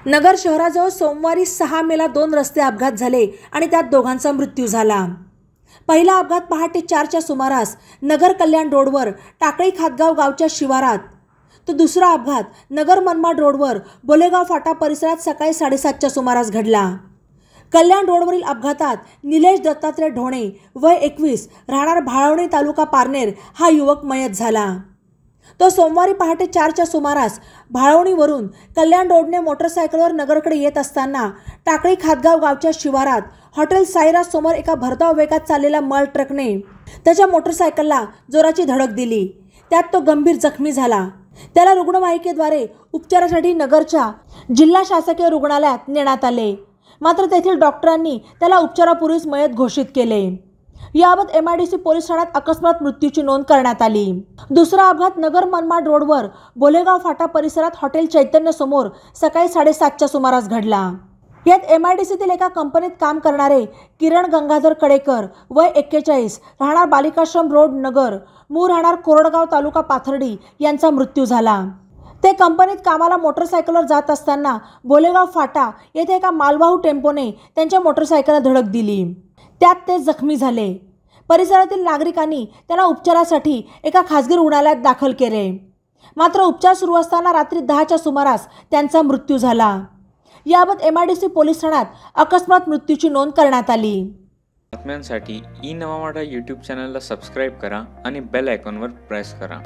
नगर शहराजवळ सोमवारी 6 मेला 2 रस्ते अपघात झाले आणि त्यात दोघांचा मृत्यू झाला। पहिला अपघात पहाटे 4च्या सुमारास नगर कल्याण रोडवर टाकळी खातगाव गावच्या शिवारात, तो दुसरा अपघात नगर मनमाड रोडवर बोलेगाव फाटा परिसरात सकाळी 7:30च्या सुमारास घडला। कल्याण रोडवरील अपघातात निलेश दत्तात्रय ढोणे वय 21 राहणार भाळवणी तालुका पारनेर हा युवक मयत झाला। तो सोमवारी पहाटे 4च्या सुमारास भाळवणीवरून कल्याण रोडने मोटरसायकलवर नगरकडे येत असताना टाकळी खातगाव गावच्या शिवारात हॉटेल साईराज समोर एका भरधाव वेगात चाललेल्या मळ ट्रकने त्याच्या मोटरसायकलला जोराची धडक दिली। त्यात तो गंभीर जखमी झाला। त्याला रुग्णवाहिकेद्वारे उपचारासाठी नगरच्या जिल्हा शासकीय रुग्णालयात नेण्यात आले, मात्र तेथील डॉक्टरांनी त्याला उपचारापूर्वीच मयत घोषित केले। याबाबत MIDC पोलीस ठाण्यात अकस्मात मृत्यूची नोंद करण्यात आली। दुसरा अपघात नगर मनमाड रोडवर बोलेगाव फाटा परिसरात हॉटेल चैतन्य समोर सकाळी 7:30च्या सुमारास घडला। यात MIDCतील एका कंपनीत काम करणारे किरण गंगाधर कडेकर वय 41 राहणार बालिकाश्रम रोड नगर, मूळ राहणार कोरडगाव तालुका पाथर्डी यांचा मृत्यू झाला। ते कंपनीत कामाला मोटरसायकलवर जात असताना बोलेगाव फाटा येथे एका मालवाहू टेम्पोने त्यांच्या मोटरसायकलला धडक दिली। त्यात ते जखमी झाले। परिसरातील नागरिकांनी त्यांना उपचारासाठी एका खासगी रुग्णालयात दाखल केले, मात्र उपचार सुरू असताना रात्री 10च्या सुमारास त्यांचा मृत्यू झाला। याबाबत MIDC पोलीस ठाण्यात अकस्मात मृत्यूची नोंद करण्यात आली। बातम्यांसाठी ई नवा मराठा YouTube चॅनलला सबस्क्राइब करा आणि बेल आयकॉनवर प्रेस करा।